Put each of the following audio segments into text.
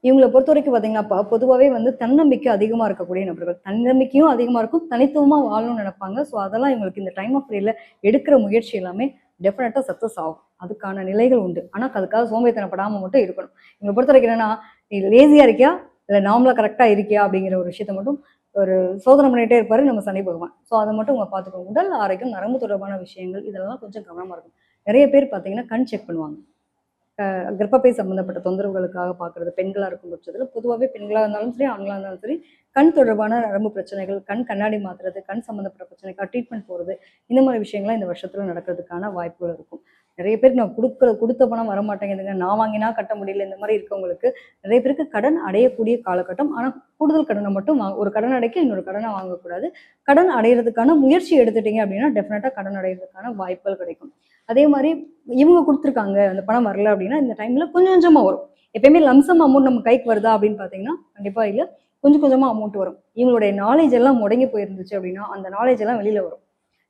இவங்கள பொறுத்தவரைக்கும் பார்த்தீங்கன்னா, பொதுவாவே வந்து தன்னம்பிக்கை அதிகமா இருக்கக்கூடிய நபர்கள். தன்னம்பிக்கையும் அதிகமா இருக்கும். தனித்துவமா வாழணும்னு நெனைப்பாங்க. ஸோ, அதெல்லாம் இவங்களுக்கு இந்த டைம் ஆஃப் பீரியட்ல எடுக்கிற முயற்சி எல்லாமே டெஃபினட்டா சக்சஸ் ஆகும். அதுக்கான நிலைகள் உண்டு. ஆனா, அதுக்காக சோம்பேறித்தனப்படாம மட்டும் இருக்கணும். இவங்கள பொறுத்தவரைக்கும் என்னன்னா, "நீ லேசியா இருக்கியா? இல்ல நார்மலா கரெக்ட்டா இருக்கியா?" அப்படிங்கிற ஒரு விஷயத்த மட்டும் ஒரு சோதனை பண்ணிட்டே இருப்பாரு நம்ம சனி பகவான். ஸோ, அத மட்டும் உங்க பார்த்துக்கோங்க. உடல் ஆரோக்கியம், நரம்பு தொடர்பான விஷயங்கள் இதெல்லாம் கொஞ்சம் கவனமா இருக்கணும். நெறைய பேர் பார்த்தீங்கன்னா, கண் செக் பண்ணுவாங்க. கர்ப்பப்பை சம்மந்தப்பட்ட தொந்தரவுகளுக்காக பார்க்குறது பெண்களா இருக்கும் பட்சத்துல, பொதுவாவே பெண்களா இருந்தாலும் சரி, ஆண்களா இருந்தாலும் சரி, கண் தொடர்பான நரம்பு பிரச்சனைகள், கண் கண்ணாடி மாத்துறது, கண் சம்மந்தப்பட்ட பிரச்சனைக்காக ட்ரீட்மெண்ட் போறது, இந்த மாரி விஷயங்கள்லாம் இந்த வருஷத்துல நடக்கிறதுக்கான வாய்ப்புகள் இருக்கும். நெறைய பேருக்கு நான் குடுத்த பணம் வரமாட்டேங்குதுங்க. நான் வாங்கினா கட்ட முடியல. இந்த மாரி இருக்கவங்களுக்கு, நெறைய பேருக்கு கடன் அடையக்கூடிய காலகட்டம். ஆனா, கூடுதல் கடன மட்டும் ஒரு கடன் அடைக்க இன்னொரு கடன வாங்கக்கூடாது. கடன் அடையறதுக்கான முயற்சி எடுத்துட்டீங்க அப்படின்னா, டெஃபினட்டா கடன் அடையறதுக்கான வாய்ப்புகள் கிடைக்கும். அதே மாரி இவங்க குடுத்துருக்காங்க, அந்த பணம் வரல அப்படின்னா, இந்த டைம்ல கொஞ்சம் கொஞ்சமா வரும். எப்பயுமே லம்சம் அமௌண்ட் நம்ம கைக்கு வருதா அப்படின்னு பார்த்தீங்கன்னா, கண்டிப்பா இல்ல. கொஞ்சம் கொஞ்சமா அமௌண்ட் வரும். இவங்களுடைய நாலேட்ஜ் எல்லாம் முடங்கி போயிருந்துச்சு அப்படின்னா, அந்த நாலேட்ஜ் எல்லாம் வெளில வரும்.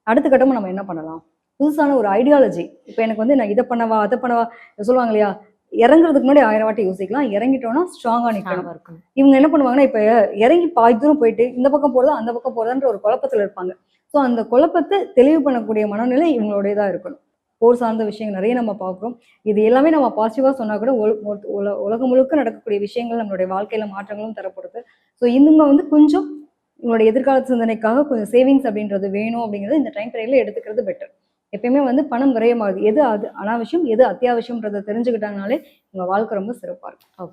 அடுத்த கட்டமா நம்ம என்ன பண்ணலாம்? புதுசான ஒரு ஐடியாலஜி. இப்ப எனக்கு வந்து நான் இத பண்ணவா, அத பண்ணவா சொல்லுவாங்க இல்லையா? இறங்குறதுக்கு முன்னாடி 1000 வாட்டி யோசிக்கலாம். இறங்கிட்டோம்னா ஸ்ட்ராங்கா நிக்கணும். ஸ்ட்ராங்கா இருக்கணும். இவங்க என்ன பண்ணுவாங்கன்னா, இப்ப இறங்கி பாதி தூரம் போயிட்டு, இந்த பக்கம் போறதா, அந்த பக்கம் போறதான்ற ஒரு குழப்பத்துல இருப்பாங்க. ஸோ அந்த குழப்பத்த தெளிவு பண்ணக்கூடிய மனநிலை இவங்களுடையதா இருக்கணும். போர் சார்ந்த விஷயங்கள் நெறைய நம்ம பார்க்குறோம். இது எல்லாமே நம்ம பாசிட்டிவா சொன்னா கூட உலகம் முழுக்க நடக்கக்கூடிய விஷயங்கள் நம்மளுடைய வாழ்க்கையில மாற்றங்களும் தரப்படுது. ஸோ இவங்க வந்து கொஞ்சம் உங்களுடைய எதிர்கால சிந்தனைக்காக கொஞ்சம் சேவிங்ஸ் அப்படின்றது வேணும் அப்படிங்கிறது இந்த டைம் பீரியட்ல எடுத்துக்கிறது பெட்டர். எப்பயுமே வந்து பணம் விரயமாகுது. எது அது அனாவசியம், எது அத்தியாவசியம்ன்றத தெரிஞ்சுக்கிட்டாங்கனாலே உங்க வாழ்க்கை ரொம்ப சிறப்பா இருக்கும்.